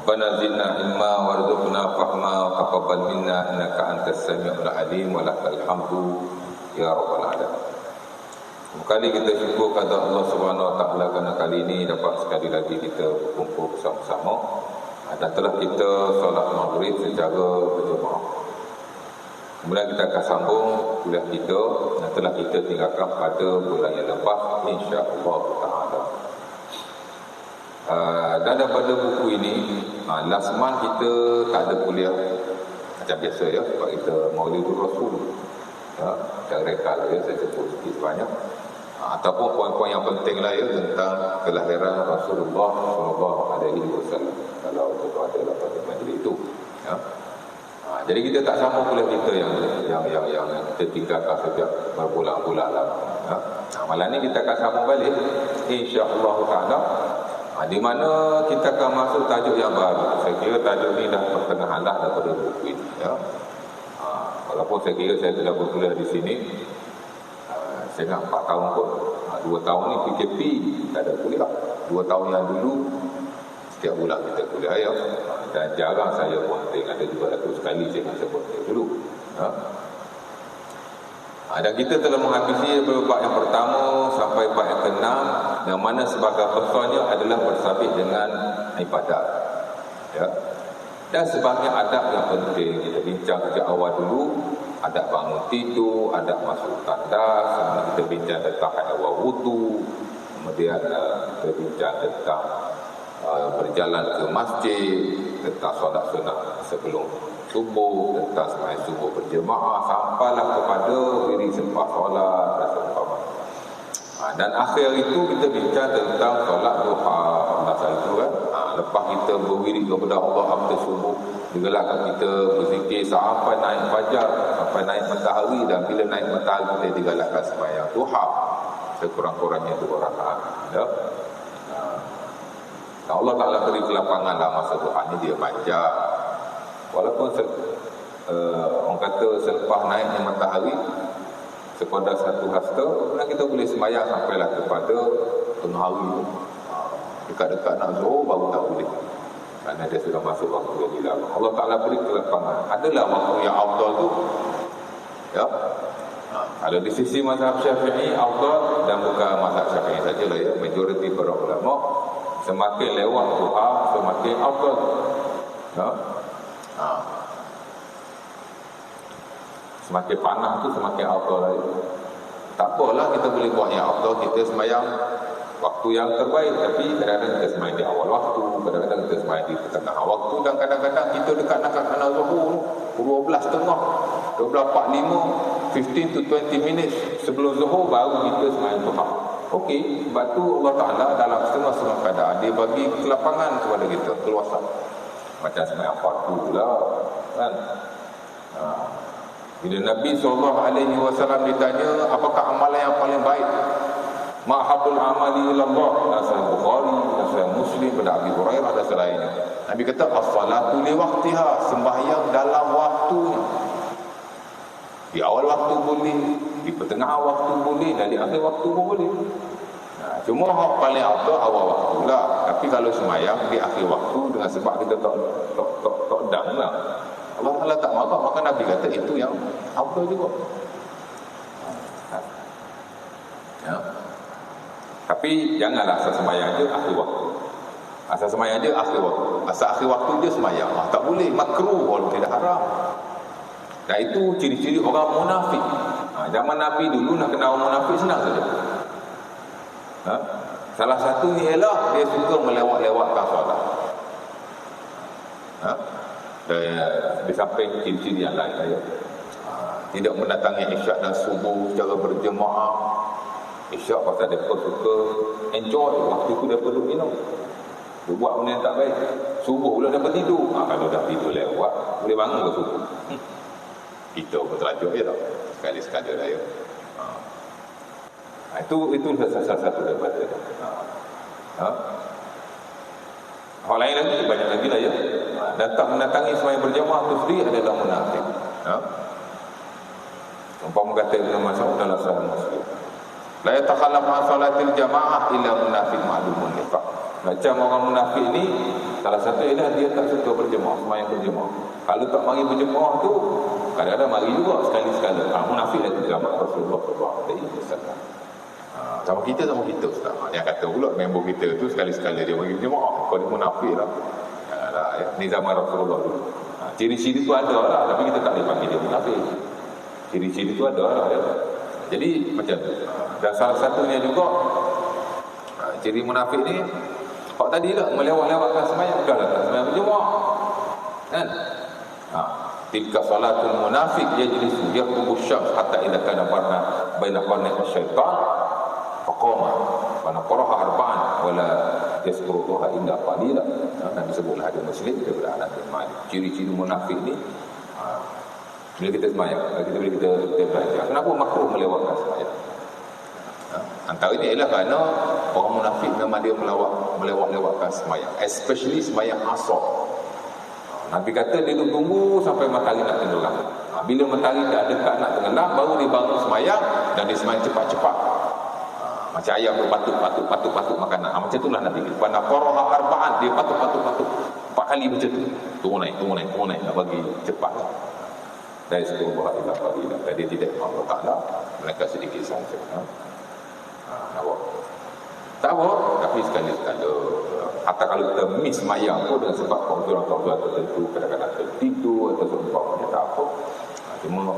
Rabbana zidna ilma warzuqna fahma taqabbal minna innaka antas samiul alim wa lakal hamdu ya rabbal alamin. Kali kita syukur kepada Allah Subhanahu wa taala kerana kali ini dapat sekali lagi kita berkumpul bersama-sama dan telah kita solat maghrib secara berjemaah. Kemudian kita akan sambung kuliah kita yang telah kita tinggalkan pada bulan yang lepas, insya-Allah taala. Dan daripada buku ini, last month kita tak ada kuliah macam biasa ya, sebab kita Maulidur Rasul ya, dan reka ya, saya sebut sikit sebanyak ataupun poin-poin yang penting lah ya tentang kelahiran Rasulullah sallallahu alaihi wasallam, kalau kita ada pada majlis itu ya. Jadi kita tak sama kuliah kita yang kita tinggalkan sejak berbulan-bulan lama ya. Malam ni kita akan sambung balik insya-Allah taala, di mana kita akan masuk tajuk yang baru. Saya kira tajuk ni dah pertengahan dah daripada buku ini ya. Walaupun saya kira saya telah berkuliah di sini saya ingat 4 tahun kot. 2 tahun ni PKP tak ada kuliah. 2 tahun yang dulu setiap bulan kita kuliah ya. Dan jarang saya ponting, ada juga satu sekali saya ingat saya ponting dulu ya. Dan kita telah menghabisi bab yang pertama sampai bab yang ke-6, yang mana sebagai besarnya adalah bersabit dengan ibadat ya. Dan sebagai adab yang penting kita bincang sejak awal dulu, adab bangun tidur, adab masuk tandas, kita bincang tentang awal wudu, kemudian kita bincang tentang berjalan ke masjid, tentang solat sunat sebelum subuh, tentang sembahyang subuh berjemaah, sampailah kepada diri sembah solat dan seumpama. Dan akhir itu kita bincang tentang solat duha. Masa itu kan, lepas kita berwirid kepada Allah after subuh, digelakkan kita berzikir sampai naik fajar, sampai naik matahari, dan bila naik matahari kita digalakkan sembahyang duha sekurang-kurangnya 2 rakaat ya. Allah Ta'ala beri kelapangan lah masa duha ni dia panjang. Walaupun orang kata selepas naiknya matahari sekadar 1 hasta, kita boleh sembahyang sampailah kepada tengah hari tu. Dekat-dekat nak zuhur baru tak boleh, kerana dia sudah masuk waktu yang hilang. Allah Ta'ala beri kelapangan. Adalah waktu yang afdal tu ya. Kalau di sisi mazhab Syafi'i afdal, dan bukan mazhab Syafi'i sajalah ya, majoriti para ulama, semakin lewat duha semakin afdal ya. Semakin panas tu semakin afdal lagi. Tak apalah, kita boleh buat yang afdal, kita sembahyang waktu yang terbaik. Tapi kadang-kadang kita sembahyang di awal waktu, kadang-kadang kita sembahyang di pertengahan waktu, dan kadang-kadang kita dekat nak kena zuhur 12.30, 12.45, 15 to 20 minutes sebelum zuhur baru kita sembahyang duha. Okey, sebab tu Allah Ta'ala dalam setengah-setengah keadaan dia bagi kelapangan kepada kita, keluasan. Macam sembahyang fardu pula kan. Bila Nabi SAW ditanya apakah amalan yang paling baik, ma'habul amali ilallah, dan Sahih Bukhari dan Sahih Muslim pada Abi Hurairah dan selainnya, Nabi kata as-salatu li waqtiha, sembahyang dalam waktunya. Di awal waktu boleh, di pertengahan waktu boleh, dan di akhir waktu pun boleh. Cuma hak paling afdal awal waktu lah. Tapi kalau sembahyang di akhir waktu dengan sebab kita tak dang lah, Allah Ta'ala tak marah, maka Nabi kata itu yang afdal juga ya. Tapi janganlah asal sembahyang je akhir waktu. Asal sembahyang je akhir waktu, asal akhir waktu je sembahyang, tak boleh, makruh walaupun tidak haram. Dan itu ciri-ciri orang munafik. Zaman Nabi dulu nak kenal orang munafik senang saja. Salah satunya ialah dia suka melewat-lewatkan solat. Di samping ciri-ciri yang lain ya. Tidak mendatangi isyak dan subuh secara berjemaah. Isyak pasal mereka suka enjoy waktu tu, mereka duduk minum, dia buat benda yang tak baik. Subuh pula mereka tidur. Kalau dah tidur lewat, boleh bangun ke subuh? Kita pun terajuk je tak, sekali-sekala lah ya. Itu salah satu daripada hal lain lagi, banyak lagi lah ya. Dan tak mendatangi sembahyang berjamaah itu sendiri adalah munafik. Umpama kata Ibn Mas'ud dalam Sahih Muslim, la yatakhallaf an salatil jamaah illa munafiq ma'lumun nifaq. Macam orang munafik ni Salah satu ialah dia tak suka berjemaah, sembahyang berjemaah. Kalau tak mari berjemaah tu, kadang-kadang mari juga sekali-sekala. Munafik itu zaman Rasulullah SAW. Sama kita Ustaz. Yang kata pula member kita tu sekali-sekala dia mari berjemaah. Kau dia munafik lah. Ya. Ni zaman Rasulullah dulu. Ciri-ciri tu ada lah, tapi kita tak boleh panggil dia munafik. Ciri-ciri tu ada lah ya. Jadi macam tu. Dan salah satunya juga ciri munafik ni hak tadi lah, melewat-lewatkan sembahyang. Dah lah tak sembahyang berjemaah kan. Tilka salatul munafik yajlisu yaqubu syams hatta idza kana baina qarnay syaitan faqama wa naqraha arba'an wala yasquruha illa qalila. Nabi sebutlah hadis Muslim daripada Anas bin Malik. Ciri-ciri munafik ni bila kita sembahyang, kita belajar. Kenapa makruh melewatkan sembahyang? Antara ini ialah kerana orang munafik memang dia melewat-lewatkan sembahyang, especially sembahyang asar. Nabi kata dia tunggu sampai matahari nak tenggelam. Bila matahari dah dekat nak tenggelam, baru dia bangun sembahyang dan dia sembahyang cepat-cepat. Macam ayam berpatuk makanan. Macam itulah Nabi kata. Pada qaraha arba'an, dia patuk 4 kali macam tu. Turun naik nak bagi cepat. Dari sebelum bahaya ila qalila. Dia tidak Allah Taala, mereka sedikit saja. Tak apa, tapi sekali-sekala. Hatta kalau kita miss sembahyang pun dengan sebab kauzuran tertentu, kadang-kadang tertidur atau seumpamanya, tak apa. Cuma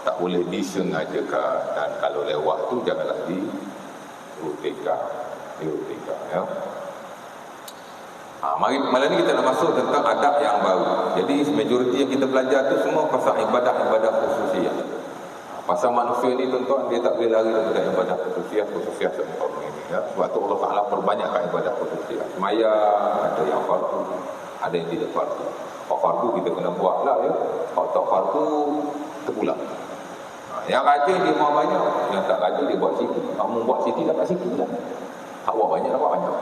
tak boleh disengajakan, dan kalau lewat tu janganlah dirutikan ya. Malam ni kita nak masuk tentang adab yang baru. Jadi majoriti yang kita belajar tu semua pasal ibadah-ibadah khususiyah. Pasal manusia ni tuan-tuan, dia tak boleh lari daripada ibadah khususiyah semua ini ya. Sebab tu Allah Taala perbanyakkan ibadah khususiyah. Sembahyang ada yang fardu, ada yang tidak fardu. Kalau fardu kita kena buat lah ya. Kalau tak fardu terpulang. Yang rajin dia buat banyak, yang tak rajin dia buat sikit. Kamu buat sikit dapat sikit lah. Hak buat banyak dapat banyak.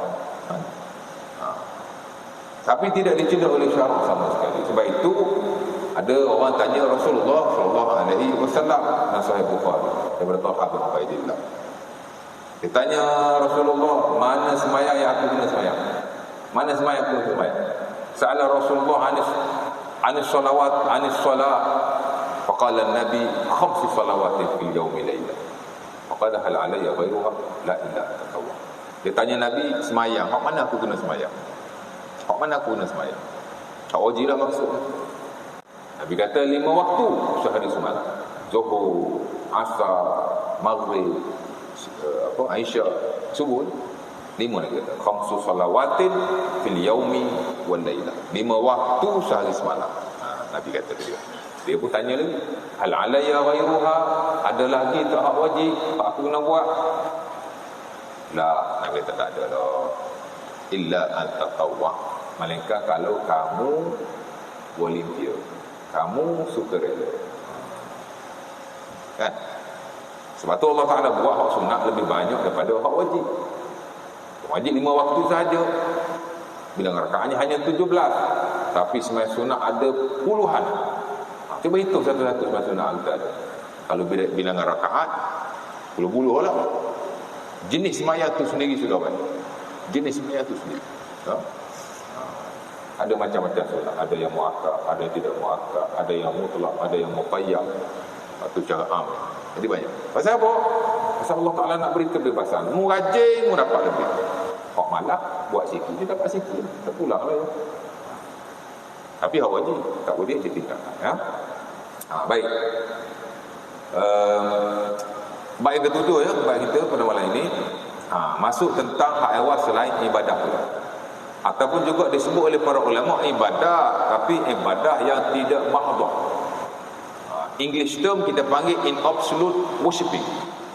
Tapi tidak dicegah oleh syarak sama sekali. Sebab itu ada orang tanya Rasulullah SAW, dan Sahih Bukhari daripada Talha bin Ubaidillah. Dia tanya Rasulullah, mana sembahyang yang aku guna sembahyang? Mana sembahyang aku guna sembahyang? Sa'ala Rasulullah anis salat. Faqala Nabi 5 salawatin fil yawmi layla. Faqala hal alayya ghayruha? La ilaha illallah. Dia tanya Nabi, sembahyang, hak mana aku guna sembahyang? Hak mana aku guna sembahyang? Hak wajib lah maksudnya. Nabi kata 5 waktu sehari semalam. Zuhur, Asar, Maghrib, Aisyah, subuh. 5 lagi kata. 5 salawatin fil yaumi wal lailah. 5 waktu sehari semalam. Nabi kata dia pun tanya lagi, hal alayya ghairuha? Ada lagi tak hak wajib hak aku kena buat? La, Nabi kata tak ada dah. Illa an tatawwa. Melainkan kalau kamu volunteer, kamu sukarela. Kan? Sebab tu Allah Taala buat hak sunat lebih banyak daripada hak wajib. Wajib 5 waktu saja. Bilangan rakaatnya hanya 17. Tapi sembahyang sunat ada puluhan. Cuba hitung satu-satu sembahyang sunat kita ada. Kalau bilangan rakaat puluh-puluh lah. Jenis sembahyang tu sendiri sudah banyak. Jenis sembahyang tu sendiri. Ada macam-macam sunat. Ada yang muakkad, ada yang tidak muakkad, ada yang mutlak, ada yang muqayyad. Itu cara am. Jadi banyak. Pasal apa? Pasal Allah Taala nak beri kebebasan. Mu rajin, mu dapat lebih. Hak malah buat sikit, dia dapat sikit. Terpulang lah ya. Tapi hak wajib tak boleh ditinggalkan ya. Baik. Baik ketujuh ya, baik kita pada malam ini masuk tentang hak awal selain ibadah pula. Ataupun juga disebut oleh para ulama ibadah, tapi ibadah yang tidak mahdhah. English term kita panggil in absolute worshipping.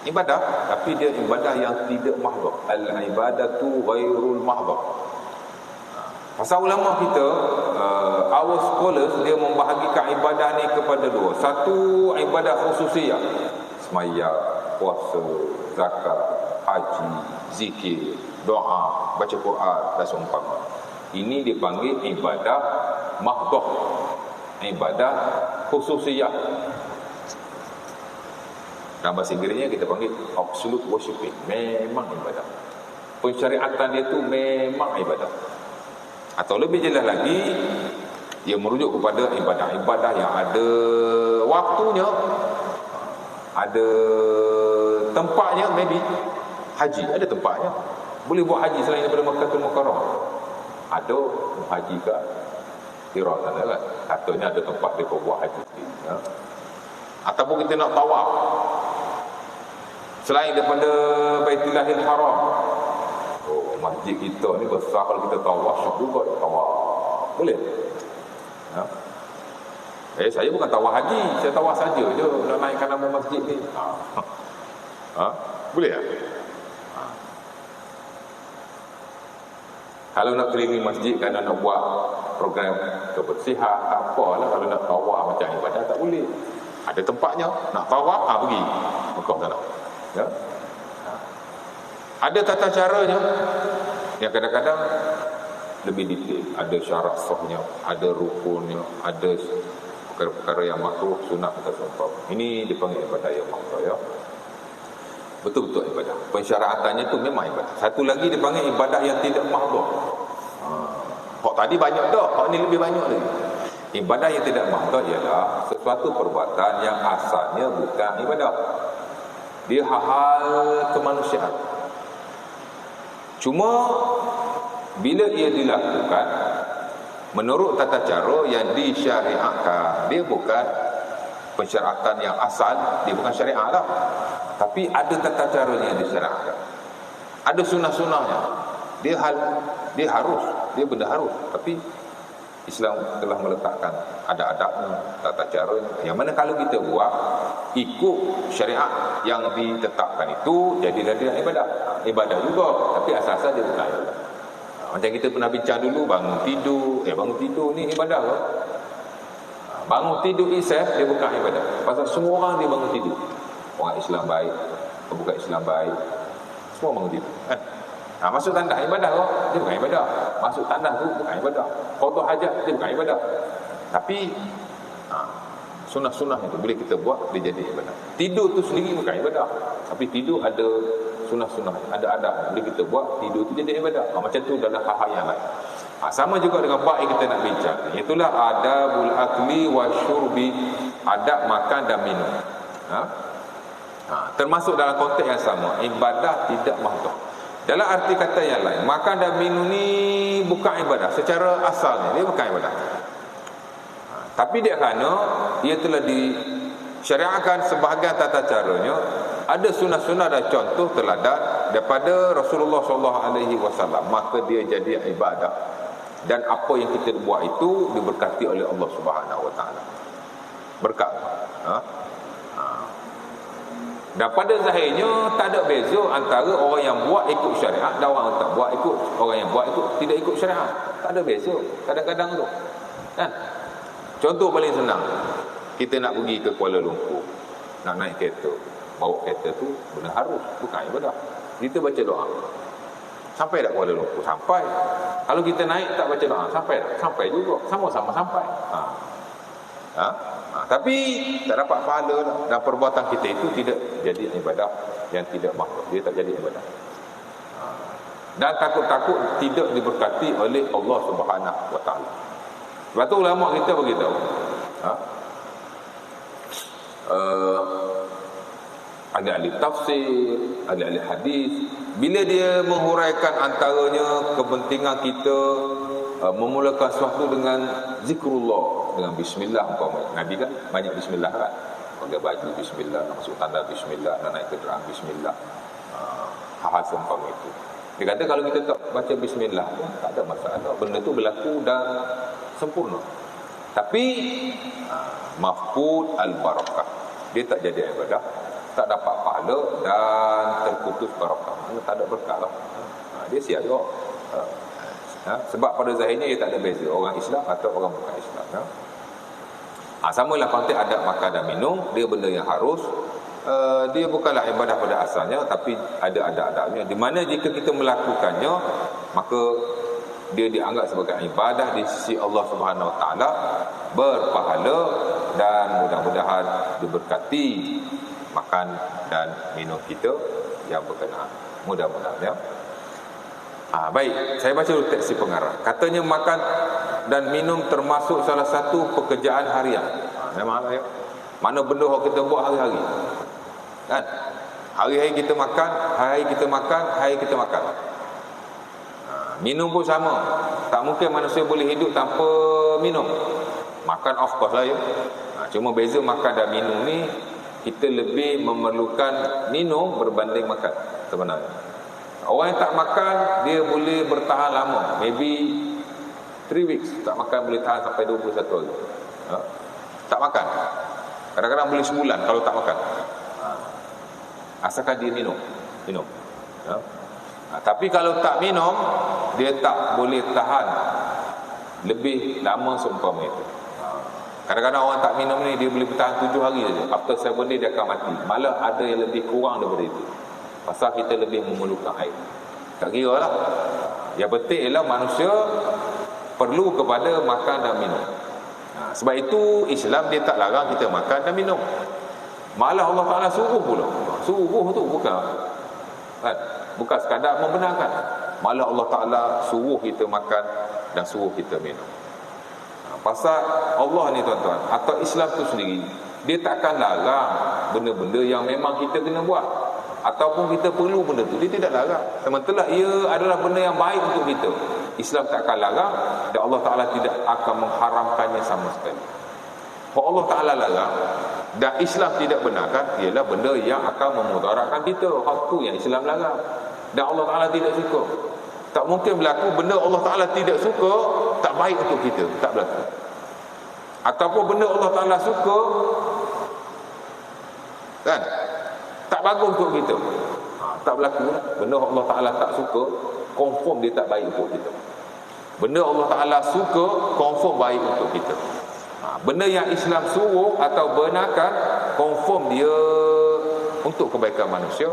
Ibadah, tapi dia ibadah yang tidak mahdhah. Al-ibadatu ghairul mahdhah. Pasal ulama kita, our scholars, dia membahagikan ibadah ni kepada dua. Satu, ibadah khususiyah. Sembahyang, puasa, zakat, haji, zikir, doa, baca Quran dan seumpama. Ini dipanggil ibadah mahdhah. Ibadah khususiyah. Dalam bahasa Inggerisnya kita panggil absolute worshipping. Memang ibadah. Pensyariatan dia tu memang ibadah. Atau lebih jelas lagi, ia merujuk kepada ibadah-ibadah yang ada waktunya, ada tempatnya. Maybe haji ada tempatnya, boleh buat haji selain daripada Makkahul Mukarramah. Ada haji ke Iraq sana kan, katanya ada tempat dia buat haji ya. Ataupun kita nak tawaf selain daripada Baitullahil Haram. Oh, masjid kita ni besar, kalau kita tawaf syok juga tawaf. Boleh? Ya. Saya bukan tawaf haji, saya tawaf saja je nak naikkan nama masjid ni. Boleh tak? Kalau nak keliling masjid kerana nak buat program kebersihan, tak apalah. Kalau nak tawaf macam ibadah tak boleh. Ada tempatnya, nak tawaf, pergi Mekah sana. Ya? Ada tata caranya yang kadang-kadang lebih detail. Ada syarat sahnya, ada rukunnya, ada perkara-perkara yang makruh, sunat atau sumpah. Ini dipanggil ibadah yang makruh ya. Betul-betul ibadah. Pensyaraatannya tu memang ibadah. Satu lagi dipanggil ibadah yang tidak mahdhur. Hak tadi banyak dah, hak ni lebih banyak lagi. Ibadah yang tidak mahdhur ialah sesuatu perbuatan yang asalnya bukan ibadah. Dia hal kemanusiaan. Cuma bila ia dilakukan menurut tata cara yang disyariatkan, dia bukan pensyaratan yang asal, dia bukan syariat lah. Tapi ada tata caranya yang disyariatkan. Ada sunnah-sunnahnya. Dia harus, dia benda harus. Tapi Islam telah meletakkan ada adabnya, tata caranya. Yang mana kalau kita buat ikut syariat yang ditetapkan itu, jadilah dia ibadah. Ibadah juga, tapi asal-asal dia bukan ibadah. Macam kita pernah bincang dulu, bangun tidur ni ibadah ke? Bangun tidur dia bukan ibadah. Pasal semua orang dia bangun tidur. Orang Islam baik, bukan Islam baik, semua bangun tidur kan? Masuk tandas ibadah ke? Dia bukan ibadah. Masuk tandas tu bukan ibadah. Qada hajat dia bukan ibadah. Tapi sunnah-sunnah itu boleh kita buat, dia jadi ibadah. Tidur tu sendiri bukan ibadah, tapi tidur ada sunnah-sunnah, ada adab, boleh kita buat, tidur tu jadi ibadah. Macam tu dalam hal-hal yang lain. Sama juga dengan bab yang kita nak bincang. Itulah adabul akli wa syurbi, adab makan dan minum. Termasuk dalam konteks yang sama, ibadah tidak mahdhur. Dalam arti kata yang lain, makan dan minum ni bukan ibadah. Secara asalnya dia bukan ibadah. Tapi dia kerana ia telah disyariatkan sebahagian tata caranya, ada sunnah-sunnah dan contoh teladan daripada Rasulullah SAW, maka dia jadi ibadah. Dan apa yang kita buat itu diberkati oleh Allah Subhanahu Wa Taala. Berkat. Dan pada zahirnya tak ada beza antara orang yang buat ikut syariat dan orang yang tak buat ikut, orang yang buat ikut tidak ikut syariat. Tak ada beza kadang-kadang tu. Kan? Contoh paling senang. Kita nak pergi ke Kuala Lumpur, nak naik kereta. Bawa kereta tu benda harus, bukan ibadah. Kita baca doa. Sampai tak Kuala Lumpur? Sampai. Kalau kita naik tak baca doa, sampai tak? Sampai juga. Sama-sama sampai. Tapi tak dapat pahala lah. Dan perbuatan kita itu tidak jadi ibadah yang tidak makruh. Dia tak jadi ibadah. Dan takut-takut tidak diberkati oleh Allah Subhanahu Wa Taala. Sebab tu ulama kita beritahu, ahli-ahli tafsir, ahli-ahli hadis, bila dia menghuraikan antaranya kepentingan kita memulakan sesuatu dengan zikrullah, dengan bismillah. Nabi kan banyak bismillah kan, pakai baju bismillah, masuk tanda bismillah, nak naik kenderaan bismillah, hal-hal seumpama itu. Dia kata kalau kita tak baca bismillah tak ada masalah, benda tu berlaku dan sempurna. Tapi mafqud al-barakah, dia tak jadi ibadah, tak dapat pahala dan terputus barakah. Tak ada berkah lah. Dia sia juga. Sebab pada zahirnya dia tak ada beza orang Islam atau orang bukan Islam. Samalah konteks adab makan dan minum, dia benda yang harus. Dia bukanlah ibadah pada asalnya, tapi ada adab-adabnya, di mana jika kita melakukannya maka dia dianggap sebagai ibadah di sisi Allah Subhanahu Wa Taala, berpahala dan mudah-mudahan diberkati makan dan minum kita yang berkenaan. Mudah-mudahan ya. Baik, saya baca dulu teks si pengarah. Katanya makan dan minum termasuk salah satu pekerjaan harian. Memang ya. Mana benda yang kita buat hari-hari. Kan? Hari-hari kita makan, hari kita makan, hari kita makan. Minum pun sama. Tak mungkin manusia boleh hidup tanpa minum. Makan of course lah ya. Cuma beza makan dan minum ni, kita lebih memerlukan minum berbanding makan sebenarnya. Orang yang tak makan, dia boleh bertahan lama. Maybe 3 weeks. Tak makan boleh tahan sampai 21 hari. Tak makan. Kadang-kadang boleh sebulan kalau tak makan. Asalkan dia minum. Tapi kalau tak minum, dia tak boleh tahan lebih lama seumpama itu. Kadang-kadang orang tak minum ni, dia boleh bertahan 7 hari saja. After 7 day dia akan mati. Malah ada yang lebih kurang daripada itu. Pasal kita lebih memerlukan air. Tak kira lah. Yang penting ialah manusia perlu kepada makan dan minum. Sebab itu Islam dia tak larang kita makan dan minum. Malah Allah Ta'ala suruh pula. Suruh tu bukan sekadar membenarkan. Malah Allah Ta'ala suruh kita makan dan suruh kita minum. Pasal Allah ni tuan-tuan, atau Islam tu sendiri, dia takkan larang benda-benda yang memang kita kena buat, ataupun kita perlu benda tu. Dia tidak larang. Sementara ia adalah benda yang baik untuk kita. Islam takkan larang, dan Allah Ta'ala tidak akan mengharamkannya sama sekali. Kalau Allah Ta'ala larang dan Islam tidak benarkan, ialah benda yang akan memudaratkan kita. Hal tu yang Islam larang dan Allah Ta'ala tidak suka. Tak mungkin berlaku benda Allah Ta'ala tidak suka, tak baik untuk kita. Tak berlaku. Ataupun benda Allah Ta'ala suka, kan, tak bagus untuk kita. Tak berlaku. Benda Allah Ta'ala tak suka, confirm dia tak baik untuk kita. Benda Allah Ta'ala suka, confirm baik untuk kita. Benda yang Islam suruh atau benarkan, confirm dia untuk kebaikan manusia.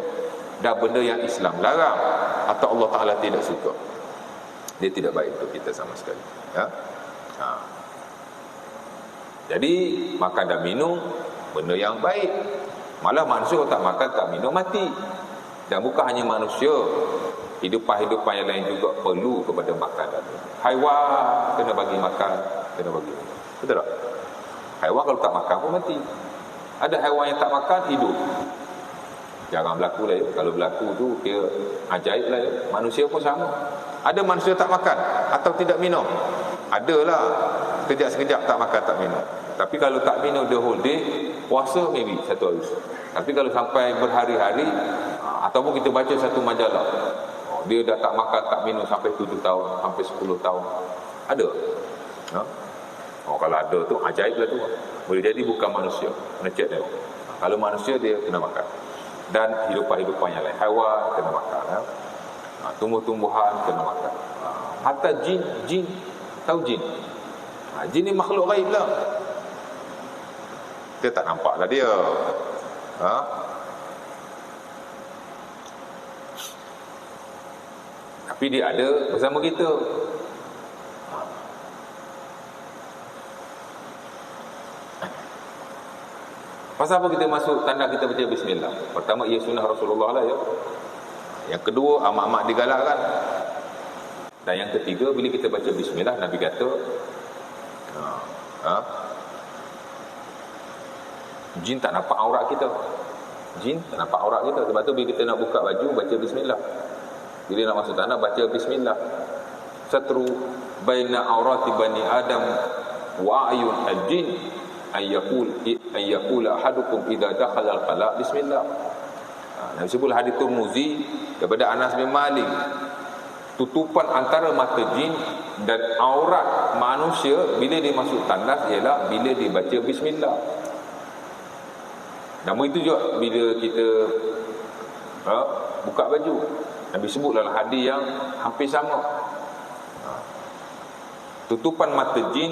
Dan benda yang Islam larang atau Allah Ta'ala tidak suka, dia tidak baik untuk kita sama sekali. Jadi makan dan minum benda yang baik. Malah manusia kalau tak makan tak minum mati. Dan bukan hanya manusia, hidupan-hidupan yang lain juga perlu kepada makan dan minum. Haiwan kena bagi makan, kena bagi minum. Betul tak? Haiwan kalau tak makan pun mati. Ada haiwan yang tak makan hidup. Jangan berlaku lah ya. Kalau berlaku tu kira ajaib lah ya. Manusia pun sama. Ada manusia tak makan atau tidak minum. Adalah. Sekejap-sekejap tak makan tak minum. Tapi kalau tak minum the whole day, puasa maybe 1 hari. Tapi kalau sampai berhari-hari, ataupun kita baca satu majalah, dia dah tak makan tak minum sampai 7 tahun, sampai 10 tahun. Ada. Kalau ada tu ajaib lah tu. Boleh jadi bukan manusia. Kena cek tengok. Kalau manusia dia kena makan. Dan hidupan-hidupan yang lain, haiwan kena makan, tumbuh-tumbuhan kena makan, hatta jin. Tahu jin? Jin ni makhluk gaib lah. Kita tak nampak lah dia. Tapi dia ada bersama kita. Pasal apa kita masuk tanda kita baca bismillah? Pertama, ia sunnah Rasulullah lah ya. Yang kedua, amat-amat digalakkan. Dan yang ketiga, bila kita baca bismillah, Nabi kata jin tak nampak aurat kita. Jin tak nampak aurat kita. Sebab tu bila kita nak buka baju, baca bismillah. Bila nak masuk tanah, baca bismillah. Satru baina aurati bani Adam wa ayun al-jin ayyakul ahadukum idza dakhala al-qala bismillah. Nabi sebut hadis Tirmizi daripada Anas bin Malik, tutupan antara mata jin dan aurat manusia bila dia masuk tandas ialah bila dia baca bismillah. Dan begitu juga bila kita buka baju, Nabi sebut dalam hadis yang hampir sama. Tutupan mata jin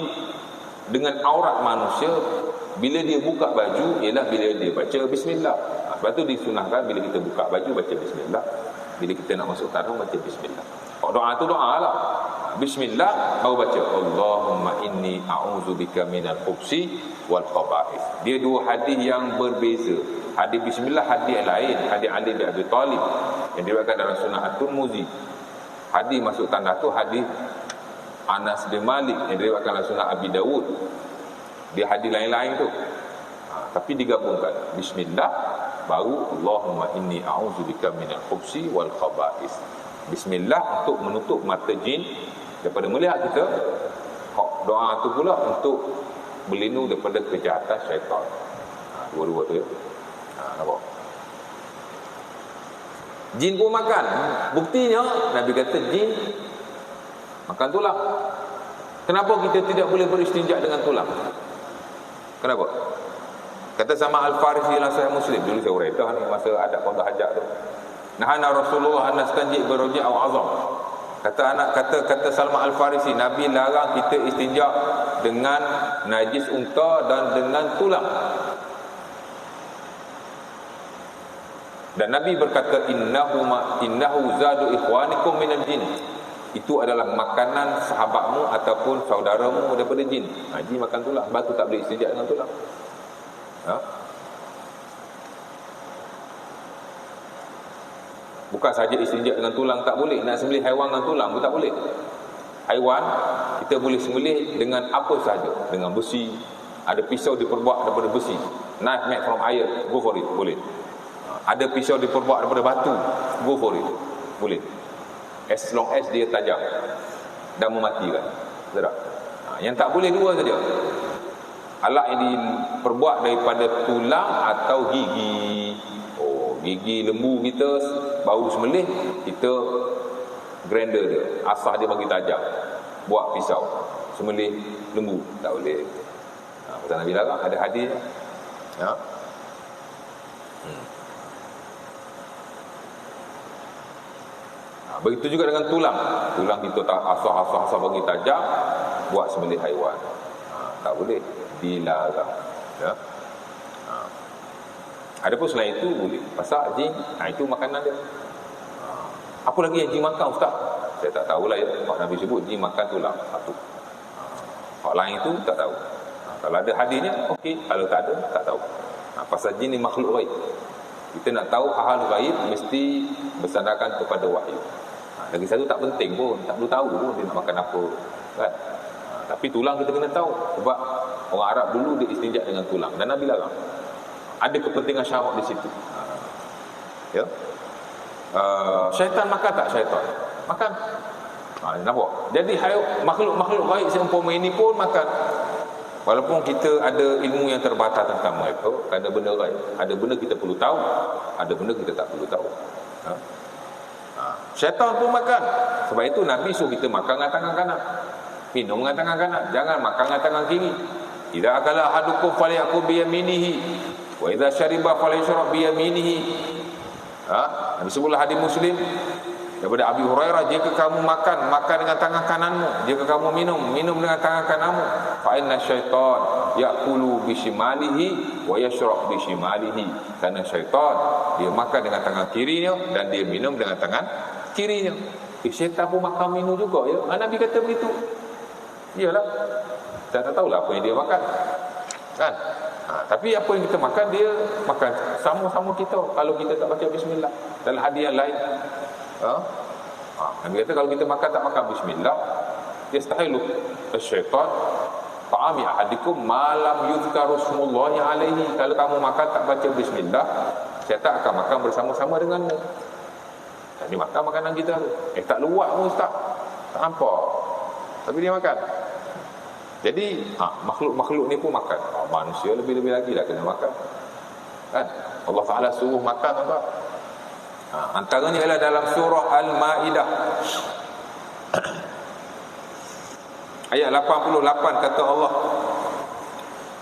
dengan aurat manusia bila dia buka baju ialah bila dia baca bismillah. Sebab tu disunahkan bila kita buka baju baca bismillah, bila kita nak masuk tanah baca bismillah. Doa tu doa lah. Bismillah baru baca Allahumma inni a'udzubika minal khubsi wal khaba'ith. Dia dua hadis yang berbeza. Hadis bismillah, hadis yang lain, hadis Ali bin Abi Talib yang diriwayatkan dalam Sunan At-Tirmizi. Hadis masuk tandas tu hadis Anas bin Malik yang diriwayatkan oleh Sunan Abi Dawud. Dia hadis lain-lain tu. Tapi digabungkan. Bismillah baru Allahumma inni a'udzubika minal khubsi wal khaba'is. Bismillah untuk menutup mata jin daripada melihat kita. Doa tu pula untuk berlindung daripada kejahatan syaitan. Dua-dua tu ya. Nampak? Jin pun makan. Buktinya Nabi kata jin makan tulang. Kenapa kita tidak boleh beristinja dengan tulang? Kenapa? Kata sama Al-Farisi dalam Sahih Muslim. Dulu saya uraikan ni masa ada qada hajat tu. Nahana Rasulullah an nastanji bi raji' aw azam. Kata Salman Al-Farisi, Nabi larang kita istinja dengan najis unta dan dengan tulang. Dan Nabi berkata innahu zadu ikhwanikum minal jin. Itu adalah makanan sahabatmu ataupun saudaramu daripada jin. Jin makan tulang, batu tak boleh istinja dengan tulang. Bukan saja istinja dengan tulang tak boleh, nak sembelih haiwan dengan tulang pun tak boleh. Haiwan kita boleh sembelih dengan apa saja, dengan besi. Ada pisau diperbuat daripada besi, knife made from iron, go for it, boleh. Ada pisau diperbuat daripada batu, go for it, boleh. As long as dia tajam dan mematikan. Betul tak? Yang tak boleh dua saja. Alat yang diperbuat daripada tulang atau gigi. Gigi lembu kita baru sembelih, kita grinder dia, asah dia bagi tajam, buat pisau sembelih lembu, tak boleh. Pasal Nabi larang, ada hadis. Begitu juga dengan tulang. Tulang kita tak asah bagi tajam, buat sembelih haiwan. Tak boleh, dilarang. Ya. Adapun selain itu boleh. Pasal jin, itu makanan dia. Apa lagi yang jin makan, Ustaz? Saya tak tahulah ya. Pak Nabi sebut jin makan tulang satu. Hak lain itu tak tahu. Kalau ada hadisnya, okey. Kalau tak ada, tak tahu. Pasal jin ni makhluk ghaib. Kita nak tahu hal ghaib mesti bersandarkan kepada wahyu. Lagi satu tak penting pun, tak perlu tahu pun dia nak makan apa, kan? Tapi tulang kita kena tahu, sebab orang Arab dulu dia istinja dengan tulang dan Nabi larang. Ada kepentingan syarak di situ. Ya. Syaitan makan tak syaitan? Makan. Nampak? Jadi makhluk-makhluk baik seumpama ini pun makan. Walaupun kita ada ilmu yang terbatas tentang mereka, kerana benda baik. Ada benda kita perlu tahu, ada benda kita tak perlu tahu. Syaitan pun makan. Sebab itu Nabi suruh kita makan dengan tangan kanan, minum dengan tangan kanan, jangan makan dengan tangan kiri. Idza akala ahadukum falyakul bi yaminihi wa idza syariba falyashrab bi yaminihi. Nabi sebutlah hadis Muslim daripada Abi Hurairah, jika kamu makan dengan tangan kananmu, jika kamu minum dengan tangan kananmu, fa inna syaitan ya'kulu bi shimalihi wa yashrab bi shimalihi. Karena syaitan dia makan dengan tangan kirinya dan dia minum dengan tangan kirinya. Syaitan pun makan minum juga ya. Nabi kata begitu. Iyalah. Saya tak tahulah apa yang dia makan. Kan? Tapi apa yang kita makan, dia makan sama-sama kita kalau kita tak baca bismillah. Dalam hadis yang lain, Nabi kata kalau kita makan tak makan bismillah, yastahilu syaitan ta'ami ahadikum ma lam yuzkaru smullahi alaihi. Kalau kamu makan tak baca bismillah, syaitan akan makan bersama-sama denganmu. Jadi makan makanan kita tu. Tak luak pun Ustaz, tak nampak, tapi dia makan. Jadi makhluk-makhluk ni pun makan. Manusia lebih-lebih lagi dah kena makan, kan? Allah Ta'ala suruh makan apa? Antaranya ialah dalam surah Al-Ma'idah ayat 88, kata Allah,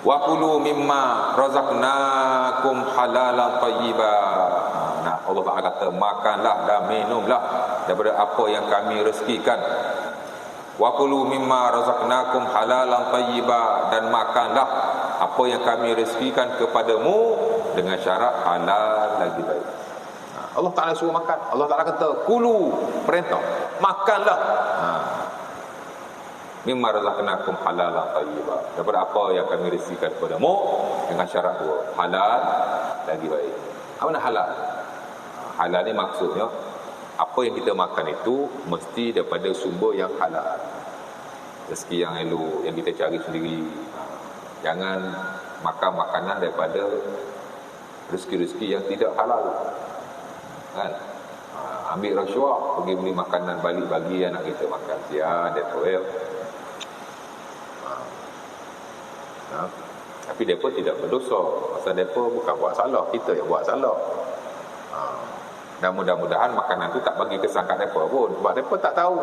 wa kulu mimma razaqnakum halalan thayyiba. Allah Ta'ala kata makanlah dan minumlah daripada apa yang kami rezekikan. Wa kulu mimma razaqnakum halalan thayyiba, dan makanlah apa yang kami rezekikan kepadamu dengan syarat halal lagi baik. Allah Ta'ala suruh makan. Allah Ta'ala kata kulu, perintah, makanlah mimma razaqnakum halalan thayyiba, daripada apa yang kami rezekikan kepadamu dengan syarat dua, halal lagi baik. Apa nak halal? Halal ni maksudnya apa yang kita makan itu mesti daripada sumber yang halal. Rezeki yang elok, yang kita cari sendiri. Jangan makan makanan daripada rezeki-rezeki yang tidak halal. Kan? Ambil rasuah, pergi beli makanan balik bagi anak kita makan. Ya, dia tahu ya. Tapi mereka tidak berdosa. Pasal mereka bukan buat salah, kita yang buat salah. Dan mudah-mudahan makanan itu tak bagi kesan kat mereka pun. Sebab mereka tak tahu.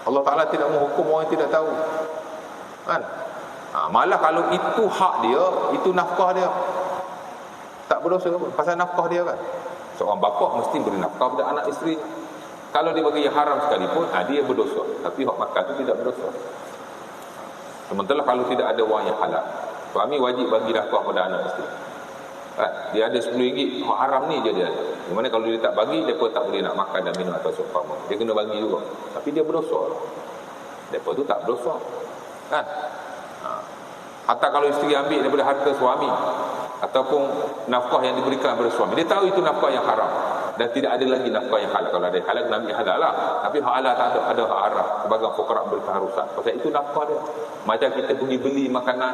Allah Ta'ala tidak menghukum orang yang tidak tahu. Kan? Malah kalau itu hak dia, itu nafkah dia, tak berdosa pun. Pasal nafkah dia kan. Seorang bapa mesti beri nafkah pada anak isteri. Kalau dia bagi yang haram sekalipun, dia berdosa. Tapi hak makan itu tidak berdosa. Sementara kalau tidak ada wang yang halal, suami wajib bagi nafkah pada anak isteri. Dia ada RM10, hak haram ni je dia ada. Di mana kalau dia tak bagi, dia pun tak boleh nak makan dan minum atau seumpama. Dia kena bagi juga. Tapi dia berdosa. Mereka tu tak berdosa. Kan? Hatta kalau isteri ambil daripada harta suami ataupun nafkah yang diberikan kepada suami, dia tahu itu nafkah yang haram dan tidak ada lagi nafkah yang halal. Kalau ada yang halal, Nabi halal lah. Tapi hak halal tak ada hak haram. Sebagai fuqara berkeharusan. Pasal itu nafkah dia. Macam kita pergi beli makanan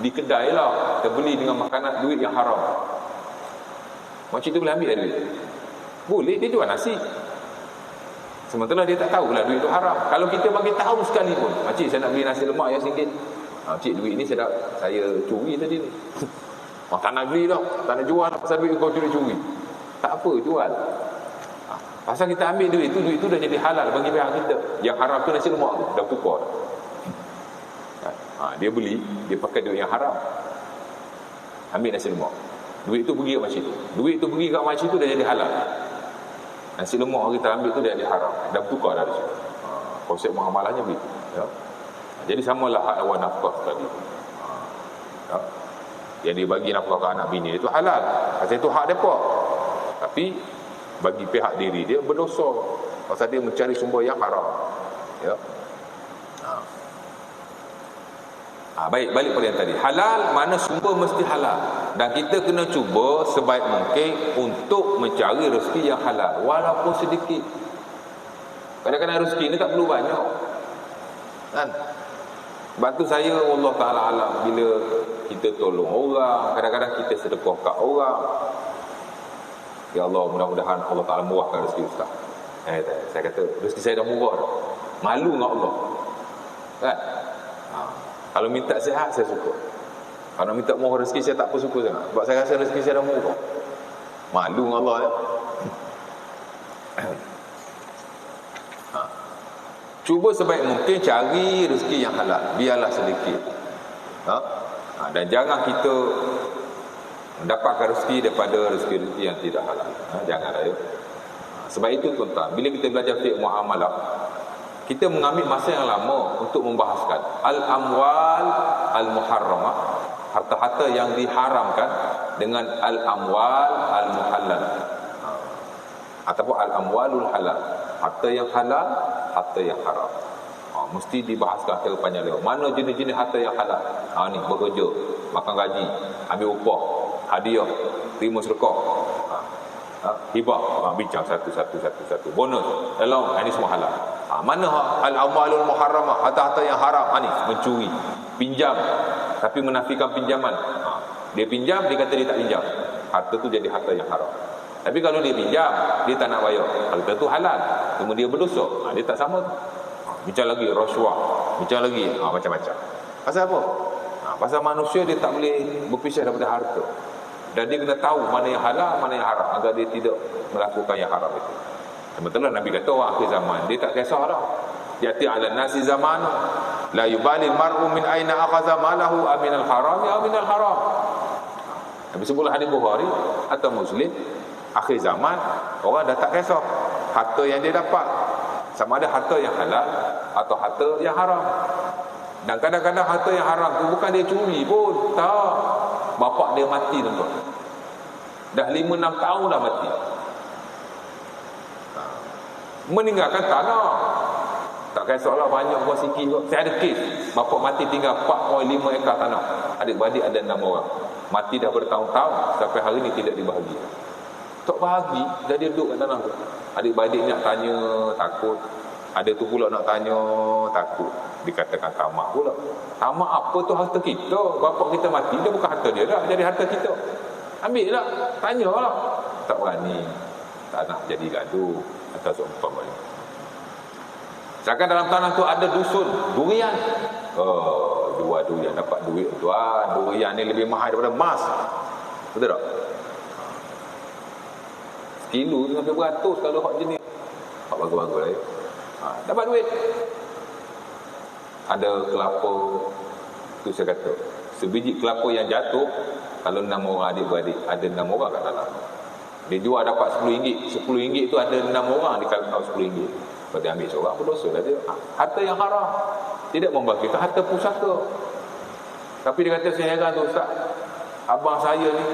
di kedai lah, kita beli dengan makanan duit yang haram. Macam itu boleh ambil duit? Boleh, dia jual nasi. Sementara dia tak tahu lah duit itu haram. Kalau kita bagi tahu sekali pun, makcik saya nak beli nasi lemak yang RM1. Makcik, duit ni saya curi tadi ni. Tak nak beli dah, tak nak jual. Pasal duit kau curi-curi. Tak apa, jual. Pasal kita ambil duit itu dah jadi halal bagi pihak kita. Yang haram tu nasi lemak tu, dah tukar. Dia beli, dia pakai duit yang haram, ambil nasi lemak. Duit tu pergi kat makcik tu. Duit tu pergi kat makcik tu dah jadi halal. Nasi lemak kita ambil tu dah jadi haram. Dah tukar dari situ. Konsep muamalahnya begitu. Ya. Jadi samalah hak awal nafkah tadi. Ya. Yang dia bagi nafkah ke anak bini itu halal. Pasal itu hak mereka. Tapi bagi pihak diri dia berdosa. Pasal dia mencari sumber yang haram. Ya. Baik, balik pada yang tadi. Halal, mana sumber mesti halal. Dan kita kena cuba sebaik mungkin untuk mencari rezeki yang halal, walaupun sedikit. Kadang-kadang rezeki ni tak perlu banyak. Kan? Sebab tu saya, Allah Ta'ala alam, bila kita tolong orang, kadang-kadang kita sedekah kat orang. Ya Allah, mudah-mudahan Allah Ta'ala murahkan rezeki Ustaz. Saya kata, rezeki saya dah murah dah. Malu dengan Allah. Kan? Kalau minta sihat, saya suka. Kalau minta murah rezeki, saya tak apa suka sangat. Sebab saya rasa rezeki saya dah murah. Malu dengan Allah ya. Cuba sebaik mungkin cari rezeki yang halal. Biarlah sedikit. Dan jangan kita mendapatkan rezeki daripada rezeki-rezeki yang tidak halal. Janganlah ya. Sebab itu tuan-tuan, bila kita belajar fiqh muamalah, kita mengambil masa yang lama untuk membahaskan al-amwal al-muharramah, harta-harta yang diharamkan, dengan al-amwal al-muhallal ataupun al-amwalul halal, harta yang halal, harta yang haram. Mesti dibahaskan secara panjang lebar. Mana jenis-jenis harta yang halal? Ni bekerja, makan gaji, ambil upah, hadiah, terima sedekah, hibah, bincang satu bonus, allowance, ini semua halal. Mana al-amwalul muharramah, harta-harta yang haram? Ni mencuri, pinjam tapi menafikan pinjaman. Dia pinjam, dia kata dia tak pinjam, harta tu jadi harta yang haram. Tapi kalau dia pinjam, dia tak nak bayar, harta tu halal, cuma dia berdosa. Dia tak sama. Bincang lagi rasuah, bincang lagi macam-macam. Pasal apa? Pasal manusia dia tak boleh berpisah daripada harta. Dan dia kena tahu mana yang halal, mana yang haram, agar dia tidak melakukan yang haram itu. Sementara Nabi kata orang akhir zaman, dia tak kisah dah. Yati ala nasi zaman la yubali al-mar'u min aina akhadha malahu amin al-haram ya amin al-haram. Nabi sebut hadis Bukhari atau Muslim, akhir zaman orang dah tak kisah harta yang dia dapat, sama ada harta yang halal atau harta yang haram. Dan kadang-kadang harta yang haram tu bukan dia curi pun, tak. Bapak dia mati tuan-tuan, dah 5-6 tahun dah mati, meninggalkan tanah. Tak kisahlah banyak buat sikit kot. Saya ada kes, bapak mati tinggal 4.5 ekar tanah. Adik-beradik ada 6 orang, mati dah bertahun-tahun, sampai hari ni tidak dibahagi. tak bahagi, jadi duduk kat tanah tu. Adik-beradik nak tanya, takut. Ada tu pula nak tanya, takut. Dikatakan tamak pula. Tamak apa tu harta kita? Bapak kita mati, dia bukan harta dia dah, jadi harta kita. Ambil lah, tanya lah. Tak berani, tak nak jadi gaduh atas umpamanya. Seakan dalam tanah tu ada dusun durian. Oh, jual durian dapat duit tuan. Durian ni lebih mahal daripada emas. Betul tak? Kilo tu sampai beratus kalau hak jenis. Hak bagus-bagus lah ya. Dapat duit. Ada kelapa, tu saya kata, sebiji kelapa yang jatuh, kalau 6 orang adik-beradik, ada 6 orang kat dalam. Dia jual dapat RM10. RM10 tu ada 6 orang di kalau RM10. Kalau dia ambil seorang, berdosa lah dia. Harta yang haram. Tidak membagikan harta pusaka. Tapi dia kata, saya heran tu Ustaz, abang saya ni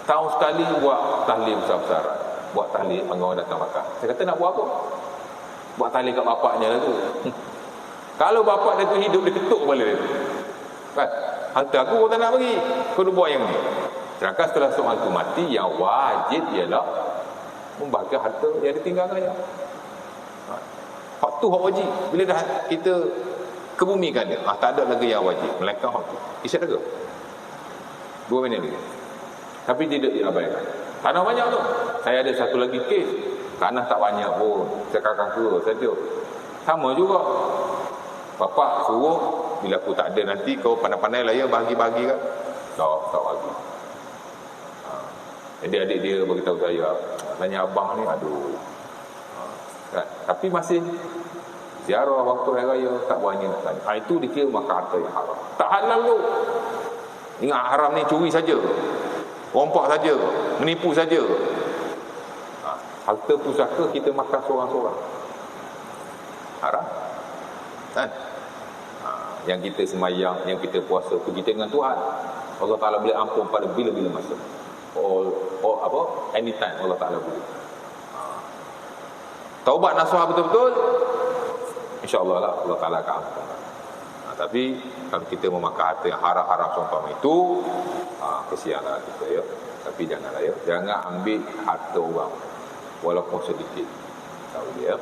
tahun sekali buat tahlil besar-besaran. Buat tahlil, panggil orang datang makan. Saya kata, nak buat apa? Buat tahlil kat bapaknya lah tu. Kalau bapak dia tu hidup, dia ketuk kepala dia tu. Kan? Harta aku tak nak bagi. Kau buat yang ni. Sedangkan setelah soal tu mati, yang wajib ialah membagi harta yang ditinggalkannya. Hak tu hak wajib. Bila dah kita kebumikan dia, tak ada lagi yang wajib. Melainkan hak tu. Isyak ke? 2 minit lagi. Tapi tidak diabaikan. Tanah banyak tu. Saya ada satu lagi kes. Tanah tak banyak pun. Saya kakak tua saja. Sama juga. Bapak suruh, bila aku tak ada nanti kau pandai-pandai lah ya bahagi-bahagi kan. Tak bagi. Jadi adik dia beritahu saya, tanya abang ni, aduh. Kan? Tapi masih ziarah waktu hari raya, tak berani nak tanya. Itu dikira makan harta yang haram. Tak halal tu. Ingat haram ni curi saja, rompak saja, menipu saja. Harta pusaka kita makan seorang-seorang. Haram. Kan? Yang kita semayang, yang kita puasa tu kita dengan Tuhan. Allah Ta'ala boleh ampun pada bila-bila masa. Anytime Allah Ta'ala boleh. Taubat nasuhah betul-betul, insya-Allah lah Allah Ta'ala akan ampun. Tapi kalau kita memakan harta yang haram-haram seumpama itu, kesianlah kita ya. Tapi janganlah ya. Jangan ambil harta orang walaupun sedikit. Tahu dia.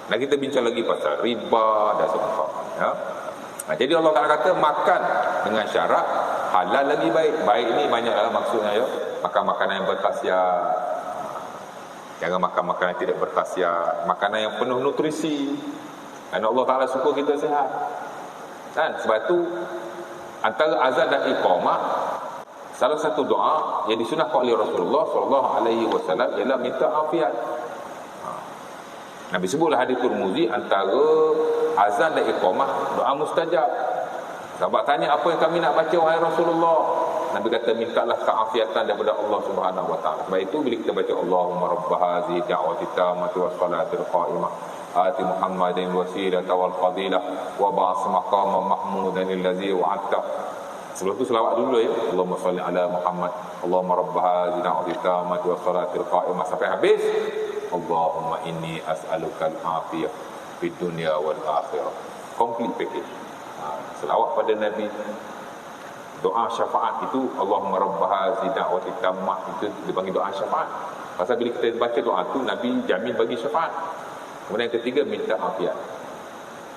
Nah, kita bincang lagi pasal riba dan seumpamanya ya. Jadi Allah Ta'ala kata makan dengan syarat halal lagi baik. Baik ni banyaklah maksudnya ya. Makan makanan yang berkhasiat. Jangan makan makanan yang tidak berkhasiat. Makanan yang penuh nutrisi. Kerana Allah Ta'ala suka kita sihat. Dan sebab tu antara azan dan iqamah, salah satu doa yang disunahkan oleh Rasulullah SAW ialah minta afiat. Nabi sebutlah hadis Tirmizi, antara azan dan iqamah doa mustajab. Sahabat tanya, apa yang kami nak baca wahai Rasulullah? Nabi kata, mintalah keafiatan daripada Allah Subhanahu wa taala. Sebab itu bila kita baca Allahumma rabb hadhihi da'wati tammati was salatil qa'imah ati Muhammadin wasilata wal fadilah wa ba'as maqama mahmudan allazi wa'adta. Sebelum tu selawat dulu ya. Allahumma salli ala Muhammad. Allahumma rabb hadhihi da'wati tammati was salatil qa'imah sampai habis. Allahumma inni as'aluka al-afiyah fid dunya wal akhirah. Complete package. Selawat pada Nabi, doa syafaat itu, Allahumma rabb hadhihi da'wati tammah, itu dipanggil doa syafaat. Pasal bila kita baca doa tu, Nabi jamin bagi syafaat. Kemudian yang ketiga, minta afiat.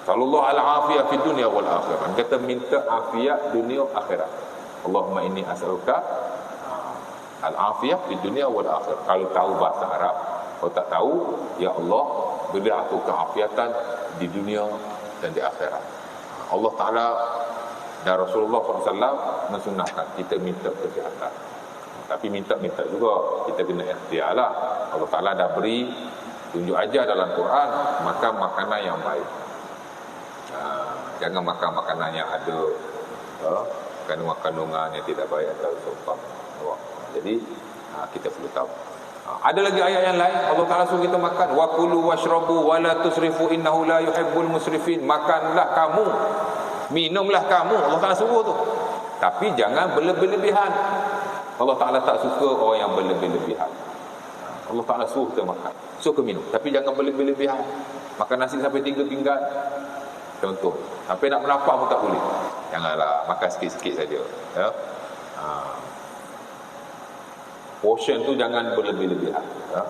Sallallahu al-afiyah fid dunya wal akhirah. Kata minta afiat dunia akhirat. Allahumma inni as'aluka al-afiyah fid dunya wal akhirah. Kalau tahu bahasa Arab. Kalau tak tahu, ya Allah, beri aku keafiatan di dunia dan di akhirat. Allah Ta'ala dan Rasulullah SAW mensunahkan kita minta kesihatan. Tapi minta-minta juga, kita kena ikhtiar lah. Allah Ta'ala dah beri, tunjuk ajar dalam Quran, makan makanan yang baik. Jangan makan makanan yang ada kandungan-kandungan yang tidak baik atau seumpama. Jadi kita perlu tahu. Ada lagi ayat yang lain, Allah Ta'ala suruh kita makan, wa kulu washrabu wa la tusrifu innahu la yuhibbul musrifin. Makanlah kamu, minumlah kamu, Allah Ta'ala suruh tu. Tapi jangan berlebih-lebihan. Allah Ta'ala tak suka orang yang berlebih-lebihan. Allah Ta'ala suruh kita makan, suruh kita minum, tapi jangan berlebih-lebihan. Makan nasi sampai 3 pinggan, contoh. Sampai nak melapar pun tak boleh. Janganlah, makan sikit-sikit saja ya. Portion tu jangan berlebih-lebihan. Ya.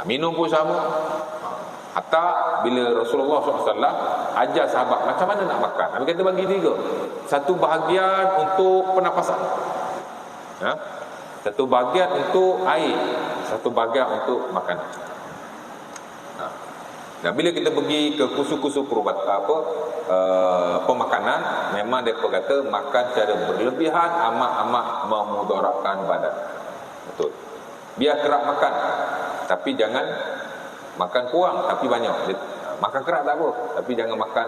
Minum pun sama. Hatta bila Rasulullah SAW ajar sahabat macam mana nak makan, Nabi kata bagi 3. Satu bahagian untuk pernafasan, ya? Satu bahagian untuk air, satu bahagian untuk makanan. Dan bila kita pergi ke kursus-kursus pemakanan, memang mereka kata makan secara berlebihan amat-amat memudaratkan badan. Betul. Biar kerap makan, tapi jangan makan kurang tapi banyak. Makan kerap tak apa, tapi jangan makan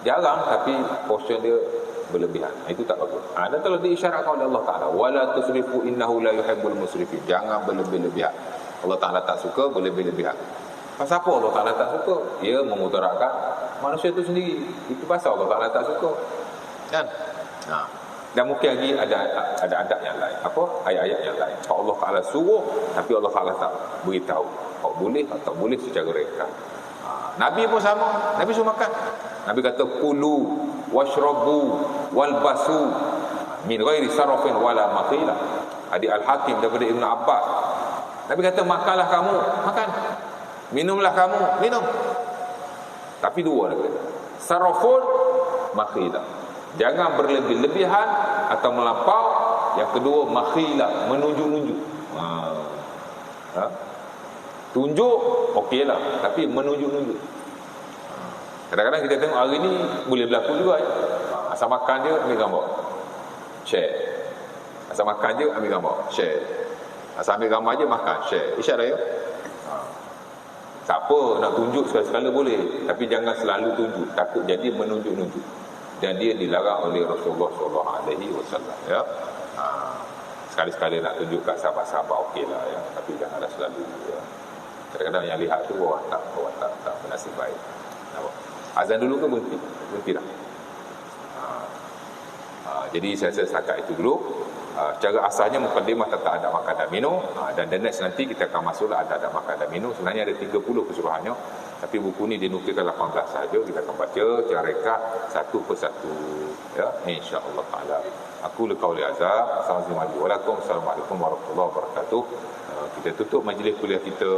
jarang tapi portion dia berlebihan. Itu tak bagus. Dan telah diisyaratkan oleh Allah Taala, wala tusrifu innahu la yuhibbul musrifin. Jangan berlebih-lebihan. Allah Taala tak suka berlebih-lebihan. Pasal apa Allah Taala tak suka? Ia memudaratkan manusia itu sendiri. Itu pasal Allah Taala tak suka. Kan? Dan mungkin lagi ada adab yang lain. Apa? Ayat-ayat yang lain. Kalau Allah Taala suruh tapi Allah Taala tak beritahu. Kalau boleh atau boleh secara reka. Nabi pun sama. Nabi suruh makan. Nabi kata kulu washrabu walbasu min ghairi sarafin wala makhila. Hadis Al-Hakim daripada Ibn Abbas. Nabi kata makanlah kamu, makan. Minumlah kamu, minum. Tapi 2 Nabi kata. Sarafun makhila. Jangan berlebih-lebihan atau melampau. Yang kedua makhila, menunjuk-nunjuk. Tunjuk okeylah, tapi menunjuk-nunjuk. Kadang-kadang kita tengok hari ni boleh berlaku juga ya. Asal makan je ambil gambar, share. Asal makan je ambil gambar, share. Asal ambil gambar je makan, share. Isyarat ya. Tak apa, nak tunjuk sekali-sekala boleh, tapi jangan selalu tunjuk, takut jadi menunjuk-nunjuk. Dan dia dilarang oleh Rasulullah SAW ya. Sekali-sekali nak tunjuk kat sahabat-sahabat okeylah ya, tapi janganlah selalu ya. Kadang-kadang yang lihat tu orang tak bernasib baik. Azan dulu ke berhenti dah. Jadi saya setakat itu dulu. Cara asalnya mukadimah tentang adab makan dan minum, dan the next nanti kita akan masuklah adab makan dan minum. Sebenarnya ada 30 keseluruhannya, tapi buku ni dinukilkan 18 saja. Kita akan baca secara reka satu persatu ya, insya-Allah taala. Aku qauli hadza, assalamualaikum warahmatullahi wabarakatuh. Kita tutup majlis kuliah kita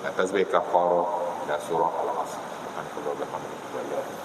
dengan tasbih kafarah dan surah Al-Asr. Alhamdulillah.